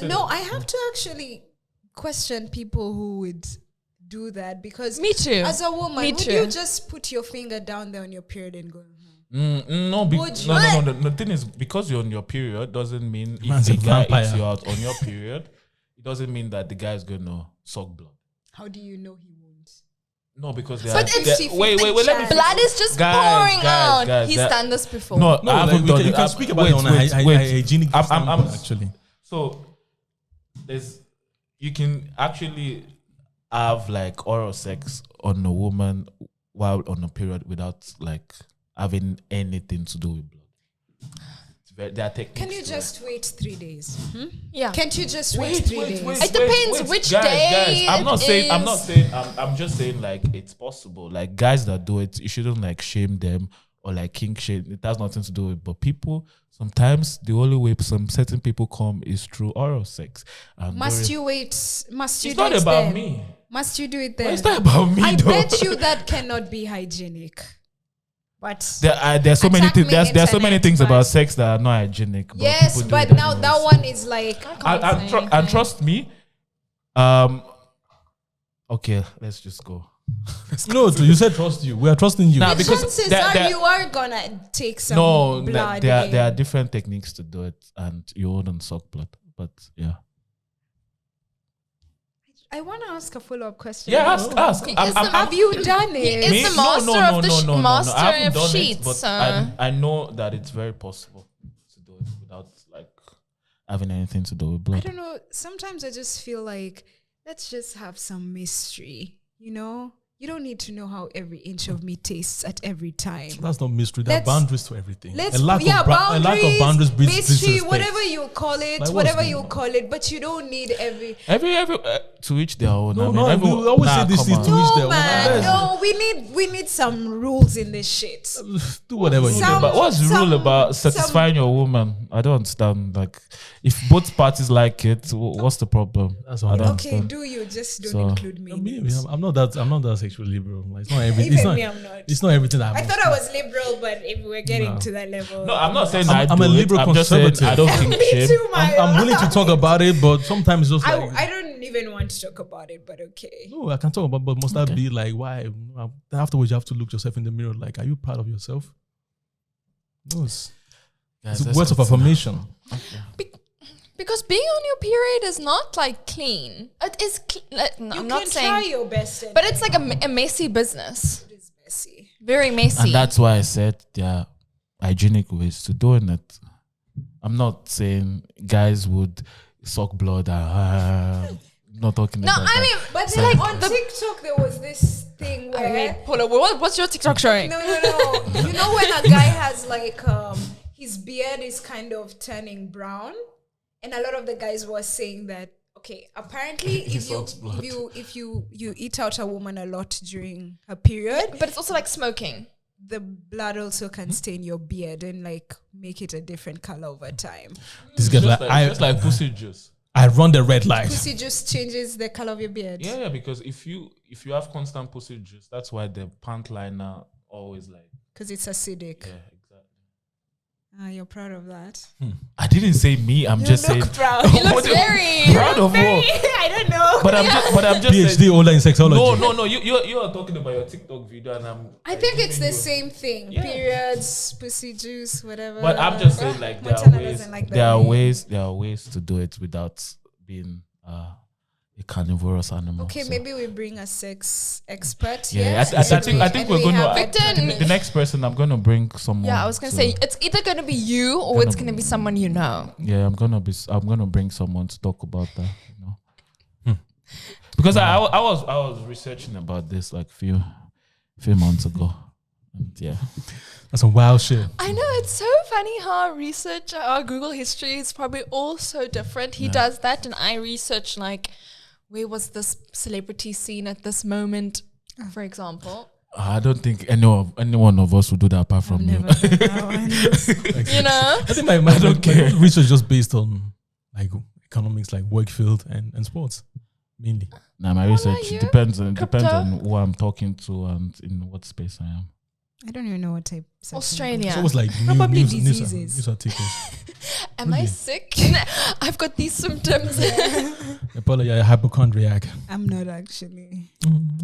No, I have to actually question people who would do that because Me too. as a woman, Me would too. you just put your finger down there on your period and go? No, Would you? no. The thing is, because you're on your period doesn't mean Man's if a the guy vampire. eats you out on your period, it doesn't mean that the guy is going to suck blood. How do you know he won't? No, because But it's wait, let me 50-50 Blood is just Guys, pouring out. guys, He's that- done this before. No, No, I like, haven't done you it. can speak about it on a hygienic I'm- standpoint, actually. So you can actually have like oral sex on a woman while on a period without like having anything to do with blood. There are techniques. Can you to just wait 3 days? Yeah. Can't you just wait 3 days? It depends which day I'm not it saying. I'm not is. saying. I'm just saying like it's possible. Like guys that do it, you shouldn't like shame them or like kink shame. It has nothing to do with. But people sometimes the only way some certain people come is through oral sex. And Must during- you wait? Must you It's do not it about then? me. Must you do it Why then? is that about me? I though? bet you that cannot be hygienic. But There's so many Attack things. me, There's so many internet, things but- about sex that are not hygienic. But yes, people do but it now that anyways. one is like And trust me. Okay, let's just go. No, you said trust you. We are trusting you. Nah, the because chances there- are there- you are gonna take some No, blood. there are different techniques to do it, and you wouldn't suck blood. But yeah, I want to ask a follow-up question. yeah. Ask. He I'm- is the- I'm- Have you done He it? is Me? the master of the master I haven't of done sheets. It, but So I know that it's very possible to do it without like having anything to do with I blood. don't know. Sometimes I just feel like let's just have some mystery. You know, you don't need to know how every inch of me tastes at every time. That's not mystery. There are Let's- boundaries to everything. Let's a lack of boundaries breeds mystery, disrespect. whatever you call it, Like, what's whatever going you on? call it. But you don't need every. Every to each their own. No, I mean, no, everyone- we always nah, say this come is on. to each No their own. man, Yes. no. We need some rules in this shit. Do whatever you Some- do. But what's the rule some- about satisfying your woman? I don't understand. Like, if both parties like it, what's the problem? That's I what don't I'm- Okay, understand. do you just don't So- include me? in Me, it. I'm not that sexually liberal. Like, it's not everything. Even me, I'm not. It's not everything that I thought I was liberal, but if we're getting No. to that level, No, I'm not saying I'm I a do liberal it. I'm just saying conservative. I don't think Me shame. too, my. I'm willing to talk about it, but sometimes it's just like I don't even want to talk about it, but okay. no, I can talk about, but must that be like why? Afterwards, you have to look yourself in the mirror. Like, are you proud of yourself? No, it's Guys, it's let's words of continue. affirmation. because being on your period is not like clean. It is. No, You I'm can not try saying, your best, but it's like a messy business. it is messy. Very messy. And that's why I said there are hygienic ways to doing it. I'm not saying guys would suck blood. Not talking no, about I that. mean, But So- then on TikTok, there was this thing where Paula, what's your TikTok showing? no. You know when a guy has like his beard is kind of turning brown, and a lot of the guys were saying that okay, apparently if you eat out a woman a lot during her period, But it's also like smoking. the blood also can stain your beard and like make it a different color over time. This guy's just like, just like pussy juice. I run the red light. Pussy just changes the color of your beard. Yeah, because if you have constant pussy juice, that's why the pant liner always like. Because it's acidic. Yeah, exactly. You're proud of that. I didn't say me. I'm just saying. Proud. He looks very proud of what? I don't know. But I'm just PhD saying. holder in sexology. No. You are talking about your TikTok video, and I think it's the same thing. Yeah. Periods, pussy juice, whatever. But I'm just saying, like there Montana are ways. doesn't like that There are name. ways. There are ways to do it without being a carnivorous animal. Okay, so. maybe we bring a sex expert Yeah, here. I think we're going to. Victor, The next person, I'm going to bring someone. Yeah, I was gonna say it's either gonna be you or it's gonna be someone you know. Yeah, I'm gonna bring someone to talk about that. You know, because I was researching about this like few months ago, and yeah, That's some wild shit. I know, it's so funny how research our Google history is probably all so different. He does that, and I research like where was this celebrity seen at this moment, for example. I don't think any one of us would do that apart from you. You know, I think my research just based on like economics, like work field and sports mainly. Nah, my What are research you? depends on Crypto? who I'm talking to and in what space I am. I don't even know what type. Australia. It's always like Probably news diseases. articles. Am I sick? I've got these symptoms. Apollo, you're a hypochondriac. I'm not actually.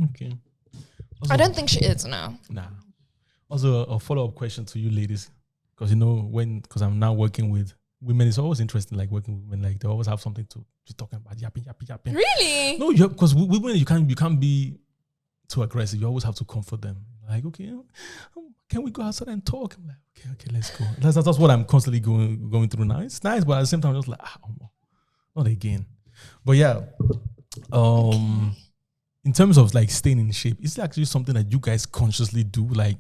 Okay. Also, I don't think she is now. Nah. Also, a follow-up question to you ladies, because because I'm now working with women, it's always interesting, like working with women, like they always have something to be talking about, yapping. Really? No, because women, you can't be too aggressive. You always have to comfort them. Like, okay, can we go outside and talk? I'm like, okay, let's go. That's what I'm constantly going through now. It's nice, but at the same time, I'm just like, not again. But yeah, in terms of like staying in shape, is it actually something that you guys consciously do? Like,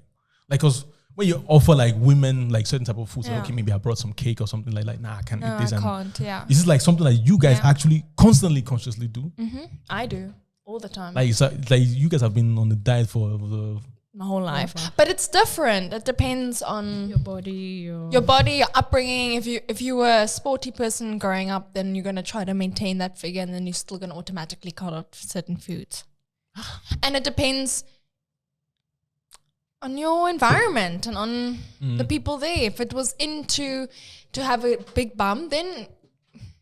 because when you offer like women like certain type of food, so Yeah. okay, maybe I brought some cake or something like nah, I can't No, eat this. I And can't. Yeah. is it like something that you guys Yeah. actually constantly consciously do? I do all the time. Like, like you guys have been on the diet for my whole life. But it's different. It depends on Your body, your body, your upbringing. If you were a sporty person growing up, then you're gonna try to maintain that figure, and then you're still gonna automatically cut out certain foods. And it depends on your environment and on the people there. If it was to have a big bum, then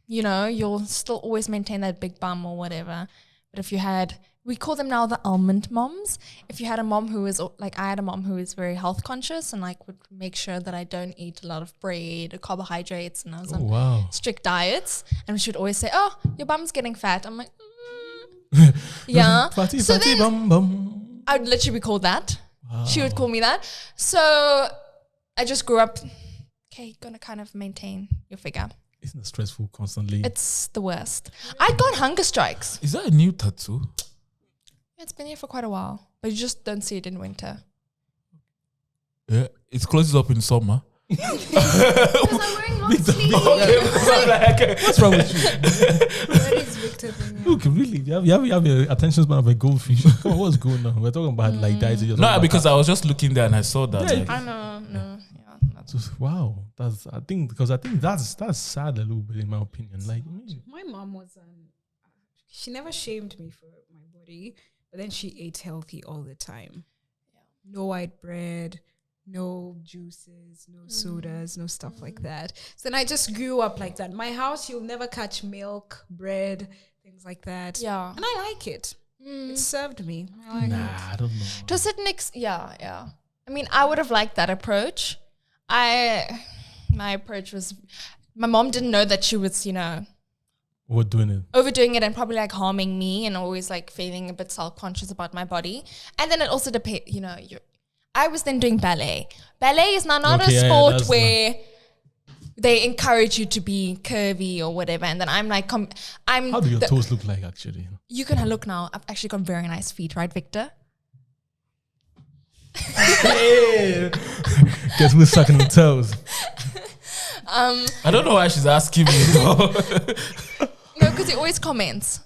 you'll still always maintain that big bum or whatever. But if you had, we call them now the almond moms. If you had a mom who is like, I had a mom who is very health conscious and like would make sure that I don't eat a lot of bread or carbohydrates, and I was on strict diets, and she would always say, "Oh, your bum's getting fat." I'm like, yeah. fatty, So fatty, then bum bum. I would literally be called that. Wow. She would call me that. So I just grew up, okay, gonna kind of maintain your figure. Isn't it stressful constantly? It's the worst. I got hunger strikes. Is that a new tattoo? It's been here for quite a while, but you just don't see it in winter. Yeah, it closes up in summer. Because I'm wearing long sleeves. What's wrong with you? What is Victor doing? Look, really, you have your attention span of a goldfish. Come on, what's going on? We're talking about like diet. No, because I was just looking there and I saw that. Yeah, like, I know, no, yeah. That's Wow, I think that's sad a little bit in my opinion. Like, My mom was she never shamed me for my body, but then she ate healthy all the time. No white bread, no juices, no sodas, no stuff like that. So then I just grew up like that. My house, you'll never catch milk, bread, things like that. Yeah. And I like it. It served me. I like it. I don't know. to a certain yeah. I mean, I would have liked that approach. My approach was, my mom didn't know that she was, We're doing it. overdoing it and probably like harming me and always like feeling a bit self-conscious about my body. And then it also depends, I was then doing ballet. Ballet is now not Okay, a yeah, sport that's where they encourage you to be curvy or whatever. And then I'm like, How do your toes look like actually? you can look now. I've actually got very nice feet, right, Victor? Guess who's sucking the toes? I don't know why she's asking me though. No, because he always comments.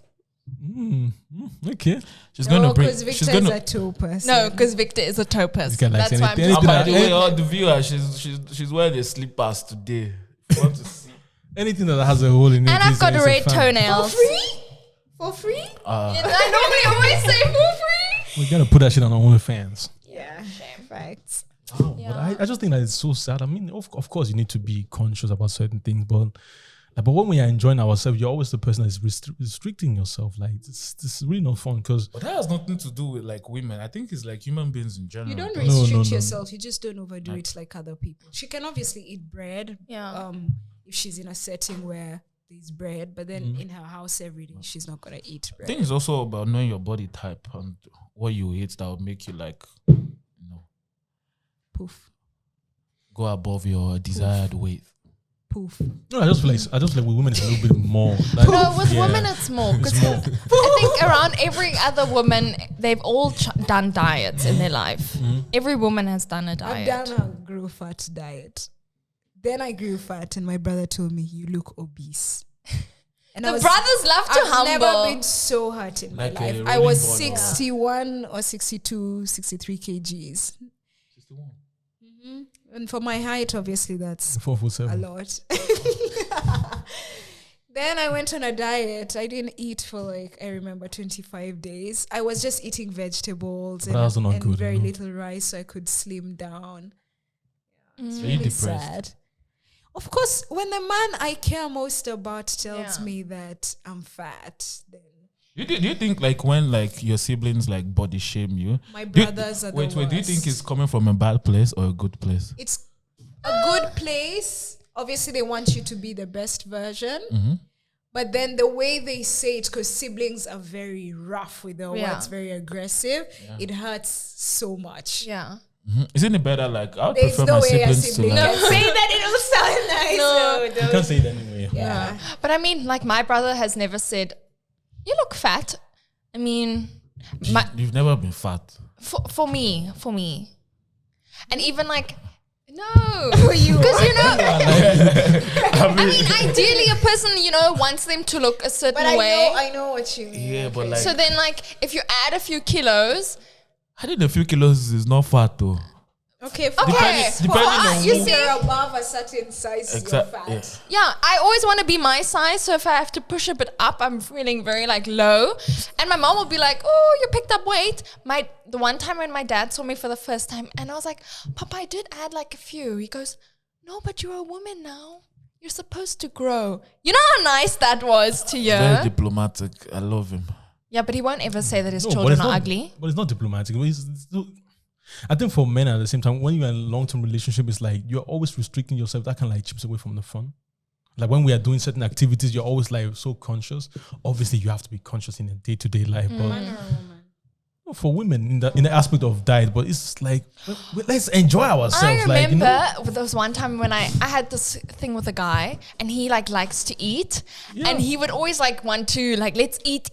Okay. She's gonna bring. Because Victor She's is gonna. a toe person. No, because Victor is a toe person. guy likes That's why I'm anything- just And by the way, anything all the viewers, she's wearing the slippers today. If you want to see. Anything that has a hole in it. And I've is- got is a red fan. toenails. For free? I normally always say for free. We're gonna put that shit on our OnlyFans. Yeah. Yeah. Facts. Wow, but I just think that it's so sad. I mean, of course, you need to be conscious about certain things, but when we are enjoying ourselves, you're always the person that's restricting yourself. Like, this is really not fun because. But that has nothing to do with like women. I think it's like human beings in general. You don't restrict No. yourself. You just don't overdo it like other people. She can obviously eat bread. Yeah. If she's in a setting where there's bread, but then in her house every day, she's not gonna eat I bread. think it's also about knowing your body type and what you eat that will make you like, Poof, go above your desired weight. poof. No, I just feel like with women it's a little bit more. Like, No, with women it's more. It's 'Cause more. I think around every other woman, they've all done diets in their life. Every woman has done a I've diet. done a grow fat diet. Then I grew fat, and my brother told me, "You look obese." And The brothers love to I've humble. never been so hurt in Like my a life. I rolling was ball. 61 or 62, 63 kgs. 61. And for my height, obviously, that's 4'7". a lot. Then I went on a diet. I didn't eat for like, I remember 25 days. I was just eating vegetables But that's not and good, very you know. little rice so I could slim down. It's Are you really depressed? sad. Of course, when the man I care most about tells Yeah. me that I'm fat, then Do you think like when like your siblings like body shame you? my do you- brothers are the Wait, do you think worst. it's coming from a bad place or a good place? It's a good place. Obviously, they want you to be the best version. But then the way they say it, because siblings are very rough with their Yeah. words, very aggressive, it hurts so much. Yeah. Isn't it better like I would There's prefer no my way a siblings to sibling like can say that it'll sound nice. No. You can't say it anyway. Yeah. But I mean, like, my brother has never said, "You look fat." I mean, you've never been fat. for me. And even like, no. Because, you know, I mean, ideally a person, wants them to look a certain But way. I know what you mean. Yeah, but like So then, like, if you add a few kilos, I think a few kilos is not fat though. Okay, for Okay, us, depending for us, on you who- see, you're above a certain size, you're fat. Yeah. I always want to be my size. So if I have to push a bit up, I'm feeling very like low. And my mom will be like, "Oh, you picked up weight." The one time when my dad saw me for the first time, and I was like, "Papa, I did add like a few." He goes, "No, but you're a woman now. You're supposed to grow." You know how nice that was to you? Very diplomatic. I love him. Yeah, but he won't ever say that his No, but children it's are not- ugly. But it's not diplomatic. I think for men at the same time, when you're in a long-term relationship, it's like you're always restricting yourself. That kind of like chips away from the fun. Like when we are doing certain activities, you're always like so conscious. Obviously, you have to be conscious in a day-to-day life. But for women, in the aspect of diet, but it's like let's enjoy ourselves. I remember Like, there was one time when I had this thing with a guy and he like likes to eat and he would always like want to like, let's eat.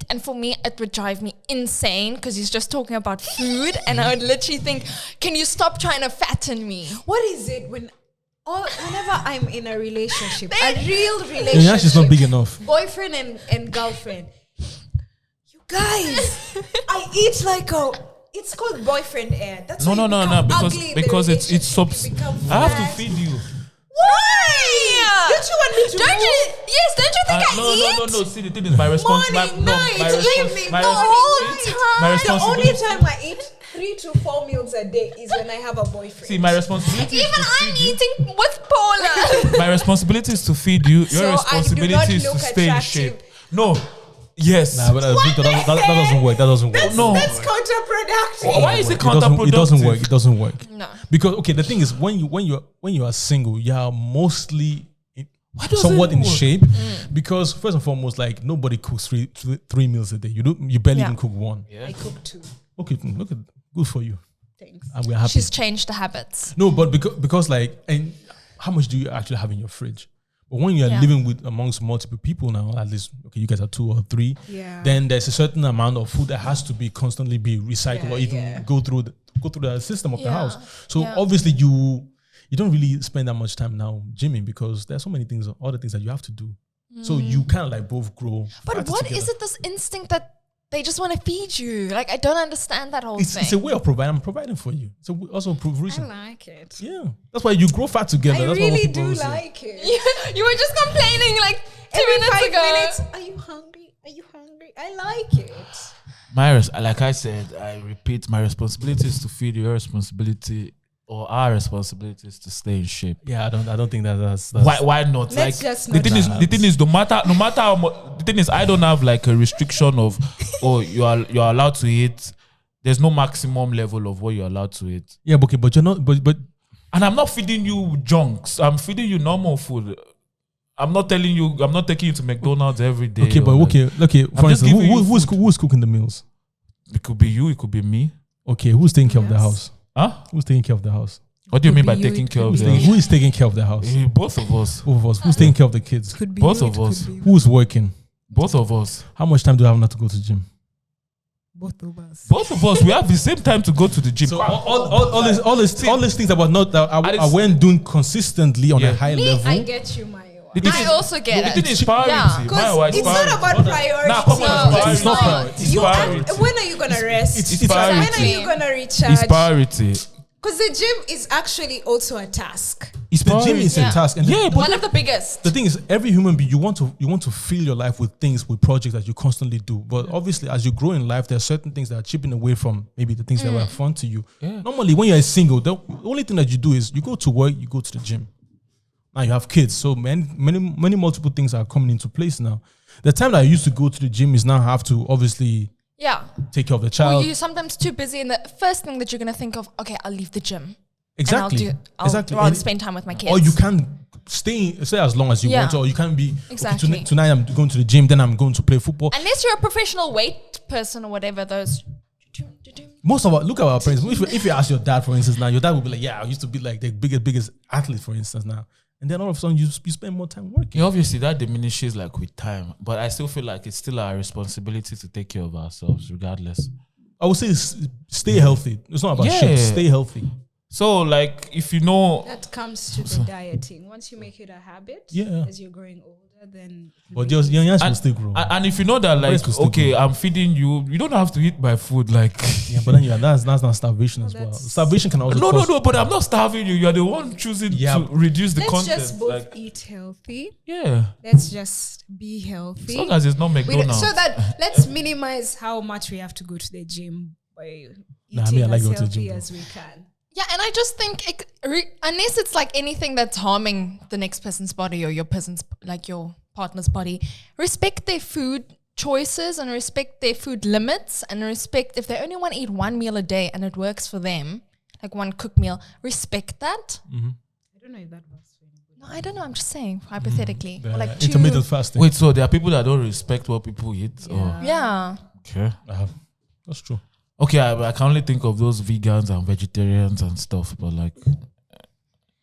And for me, it would drive me insane because he's just talking about food and I would literally think, can you stop trying to fatten me? What is it whenever I'm in a relationship, a real relationship, yeah, she's not big enough. boyfriend and girlfriend, you guys, I eat like it's called boyfriend air. That's why No, you become ugly in the because it's relationship. You become I have fat. to feed you. Why? Don't you want me to Don't you think I eat? No. See, the thing is, my response. Morning, night, evening, my the response- whole see, time. my The only responsibility. time I eat 3 to 4 meals a day is when I have a boyfriend. See, my responsibility is Even to I'm feed you. eating with Paula. My responsibility is to feed you. Your So I do not responsibility is to look stay in attractive. shape. No. Yes. Nah, but Victor, that doesn't work. That doesn't work. No. That's counterproductive. Why is it It doesn't counterproductive? work. It doesn't work. No. Because okay, the thing is when you are single, you are mostly does somewhat it in work? shape. Because first and foremost, like nobody cooks three meals a day. You barely Yeah. even cook one. Yeah. I cook too. Okay, look at good for you. Thanks. And we're happy. She's changed the habits. No, but because like, and how much do you actually have in your fridge? But when you are Yeah. living with amongst multiple people now, at least okay, you guys are 2 or 3. Yeah. Then there's a certain amount of food that has to be constantly be recycled or even yeah. go through the system of the Yeah, house. So yeah. obviously you don't really spend that much time now gymming because there's so many things, other things that you have to do. So you kind of like both grow. But faster what together. is it, this instinct that they just want to feed you? Like, I don't understand that whole It's thing. a way of providing. I'm providing for you. It's also a reason. I like it. Yeah, that's why you grow fat together. I That's what really people do say. like it. You were just complaining like 2 Every minutes 5 ago. minutes, are you hungry? Are you hungry? I like it. Like I said, I repeat, my responsibility is to feed your responsibility, or our responsibility is to stay in shape. Yeah, I don't think that's Why not? Let's Like just the not thing is, no matter how much. The thing is, I don't have like a restriction of, oh, you're allowed to eat. There's no maximum level of what you're allowed to eat. Yeah, okay, but you're not. But And I'm not feeding you junks. I'm feeding you normal food. I'm not taking you to McDonald's every day. okay, but okay. For just instance, giving you who's cooking the meals? It could be you. It could be me. Okay, who's taking care of the house? Huh? Who's taking care of the house? What do you mean by be you, taking it care could of be them? Who is taking care of the house? Both of us. Both of us. Who's taking care of the kids? Could be Both you, of it could us. be Who's working? Both of us. How much time do I have now to go to the gym? both of us. Both of us. We have the same time to go to the gym. So all these things about not that I weren't doing consistently on a high Me, level. I get you, Mayo. I also get The thing it. is priority. Yeah. Because it's not about priority. Nah, come on, No, it's it's not. priority. It's You priority. when are you gonna rest? It's when priority. are you gonna recharge? It's priority. Because the gym is actually also a task. It's The gym priority. is a Yeah. task, and Yeah, but One of the biggest. the thing is, every human being, you want to fill your life with things, with projects that you constantly do. But obviously, as you grow in life, there are certain things that are chipping away from maybe the things that were fun to you. Yeah. Normally, when you're single, the only thing that you do is you go to work, you go to the gym. Now you have kids, so many multiple things are coming into place now. The time that I used to go to the gym is now I have to obviously Yeah. take care of the Or child. you're sometimes too busy, and the first thing that you're gonna think of, okay, I'll leave the gym. Exactly. And I'll Exactly. rather And- spend time with my kids. Or you can stay as long as you Yeah. want, or you can be okay, Exactly. tonight I'm going to the gym, then I'm going to play football. Unless you're a professional weight person or whatever, those. Most of look at our parents. If you ask your dad, for instance, now your dad will be like, "Yeah, I used to be like the biggest athlete, for instance, now." And then all of a sudden you spend more time working. Yeah, obviously that diminishes like with time, but I still feel like it's still our responsibility to take care of ourselves, regardless. I would say stay healthy. It's not about Yeah. shape. Stay healthy. So, like, if you know, That comes to the dieting. Once you make it a habit, Yeah. as you're growing older, then But your young will still grow. and if you know that, like, Breast will still okay, grow. I'm feeding you, you don't have to eat my food, like. Yeah, but then that's not starvation as well. that's- Starvation can also No, but I'm not starving you. You're the one choosing Yeah. to reduce the let's content. just both like, eat healthy. yeah, Let's just be as healthy. long as it's not We don't- McDonald's. so that let's minimize how much we have to go to the gym by eating Nah, I mean, I like as going to the healthy gym, though. as we can. Yeah, and I just think unless it's like anything that's harming the next person's body or your partner's body, respect their food choices and respect their food limits and respect if they only want to eat one meal a day and it works for them, like one cooked meal, respect that. I don't know if that works for anybody. No, I don't know. I'm just saying hypothetically, or like intermittent fasting. Wait, so there are people that don't respect what people eat? Or, Yeah. okay. That's true. Okay, I can only think of those vegans and vegetarians and stuff, but like,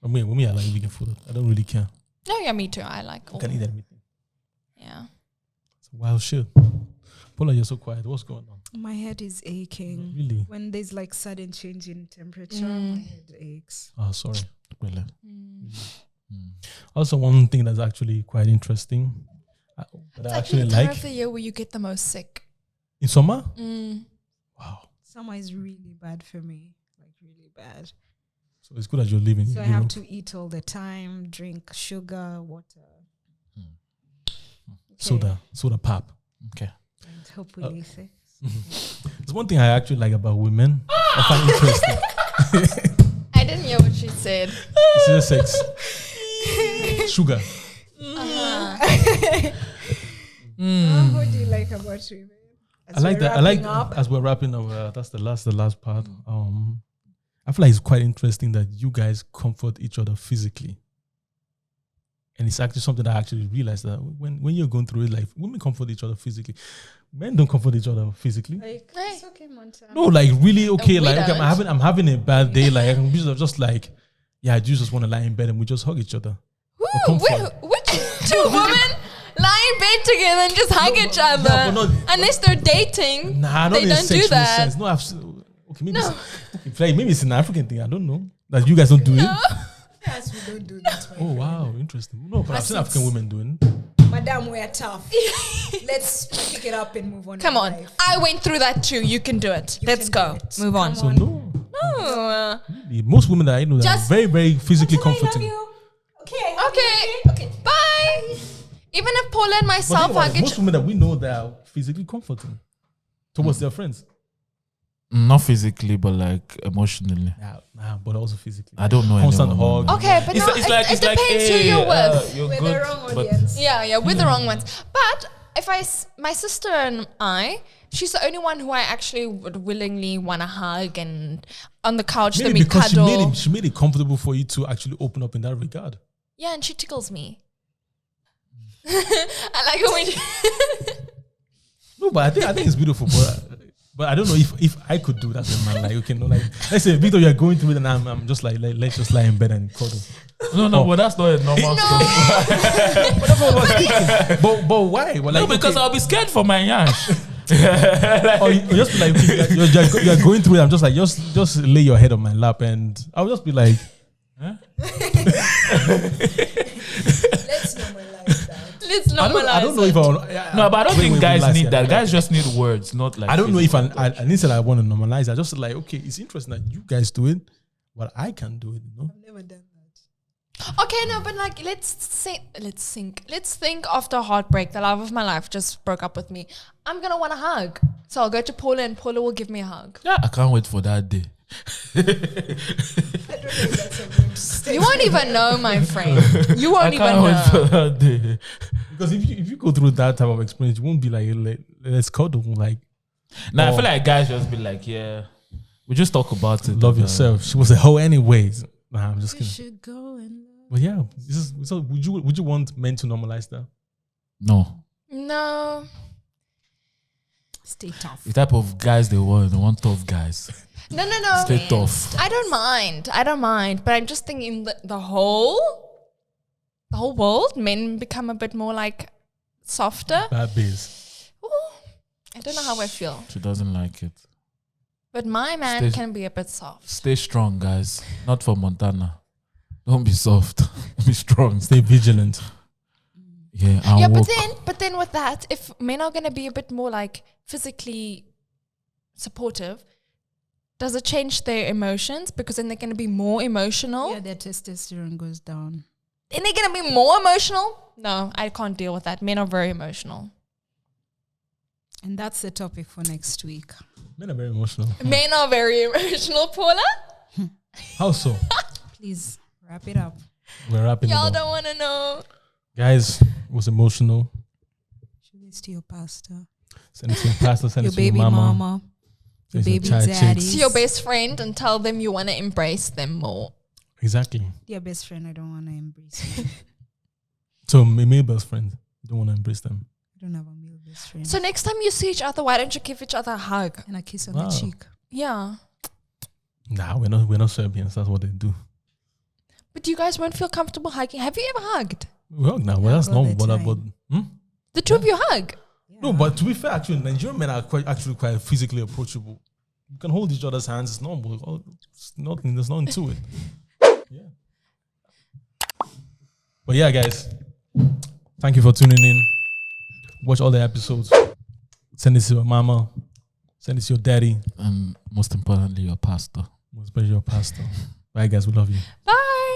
I mean, with me, I like vegan food. I don't really care. No, yeah, me too. I like all. I can eat anything. Yeah. It's wild shit. Paula, you're so quiet. What's going on? My head is aching. Really? When there's like sudden change in temperature, my head aches. Oh, sorry. really. Also, one thing that's actually quite interesting that It's I actually actually the time like of the year where you get the most sick. in summer. Wow. Summer is really bad for me, like really bad. So it's good that you're living. So I have to eat all the time, drink sugar, water, soda pop. Okay. and hopefully sex. There's one thing I actually like about women. I find interesting. I didn't hear what she said. It's just sex. Sugar. What do you like about women? I like that. I like as we're wrapping up. That's the last part. I feel like it's quite interesting that you guys comfort each other physically, and it's actually something that I actually realized that when you're going through it, like women comfort each other physically, men don't comfort each other physically. Like, Right. it's okay, Montana. No, like really okay. We Like okay, don't. I'm having a bad day. Like I can be just like, yeah, I just want to lie in bed and we just hug each other. Woo, comfort. which two women lie in bed together and just hug each other? but not- Unless they're dating. Nah, not They in a don't do sexual that. sense. No, okay, maybe maybe it's an African thing. I don't know that you guys don't do it. Yes, we don't do that. Oh wow, interesting. No, but I've seen African women doing. Madam, we're tough. Let's pick it up and move on. Come in on. life. I went through that too. You can do it. Let's can go. do it. Move on. Come So on. no, Oh, really, most women that I know that are Just- very, very physically I love comforting. you. Okay. I love okay. you, okay. Bye. Even if Paula and But myself think about hug it, each most women that we know that are physically comforting. towards their friends. Not physically, but like emotionally. Nah, but also physically. I don't know Constant anyone. hug. Okay, but it depends who you're with. You're With good, the wrong but audience. Yeah, with the wrong ones. But if my sister and she's the only one who I actually would willingly want to hug and on the couch, then Maybe we because cuddle. she made it comfortable for you to actually open up in that regard. Yeah, and she tickles me. I like it when she No, but I think it's beautiful. But I don't know if I could do that in my life. Okay, no, like let's say Victor, you're going through it, and I'm just like let's just lie in bed and cuddle. No, but that's not a normal stuff. But that's what I was thinking. But why? Well, No, like, because I'll be scared for my yash. or you just be like, okay, you're going through it. I'm just like, just lay your head on my lap, and I'll just be like, huh? Let's normalize that. let's normalize I don't know if I. No, but I don't think wait, guys last need year. that. Guys just need words, not like. I don't know if physical. I didn't say I want to normalize. I just like, okay, it's interesting that you guys do it, but I can do it. You know? I've never done that. Okay, no, but like let's think after heartbreak, the love of my life just broke up with me. I'm gonna want a hug. So I'll go to Paula and Paula will give me a hug. Yeah, I can't wait for that day. I don't know if that's a good statement. You won't even know, my friend. You I won't even can't wait for know. that day. Because if you go through that type of experience, you won't be like, let's cuddle. Like, Now I Oh. feel like guys just be like, yeah, we just talk about it. love and, yourself. She was a hoe anyways. Nah, I'm just We kidding. should go and But yeah, so would you want men to normalize that? No, No. stay tough. the type of guys they want tough guys. No. Stay tough. I don't mind. But I'm just thinking the whole world, men become a bit more like softer. Bad biz. Ooh, I don't know how I feel. She doesn't like it. But my man Stay- can be a bit soft. Stay strong, guys. Not for Montana. Don't be soft. Be strong. Stay vigilant. Yeah, and Yeah, walk. but then with that, if men are gonna be a bit more like physically supportive, does it change their emotions? Because then they're gonna be more emotional. Yeah, their testosterone goes down. Then they're gonna be more emotional? No, I can't deal with that. Men are very emotional. And that's the topic for next week. Men are very emotional. Men are very emotional, Paula. How so? Please wrap it up. We're wrapping it Y'all up. don't wanna know. Guys, it was emotional. Show this to your pastor, Send it to your pastor, send your it to your baby mama, your send it to baby child daddy. chicks. To your best friend and tell them you wanna embrace them more. Exactly. Dear best friend, I don't want to embrace you. So my male best friend, you don't want to embrace them. I don't have a male best friend. So next time you see each other, why don't you give each other a hug? And a kiss on Wow. the cheek. Yeah. Nah, we're not Serbians. That's what they do. But you guys won't feel comfortable hugging. Have you ever hugged? We hug now. Well, Yeah, that's all not the what time. about. The two of you hug. No, but to be fair, actually, Nigerian men are quite physically approachable. You can hold each other's hands. It's normal. It's nothing. There's nothing to it. Yeah. But yeah, guys, thank you for tuning in. Watch all the episodes. Send it to your mama. Send it to your daddy. And most importantly, your pastor. Especially your pastor. Bye, guys. We love you. Bye.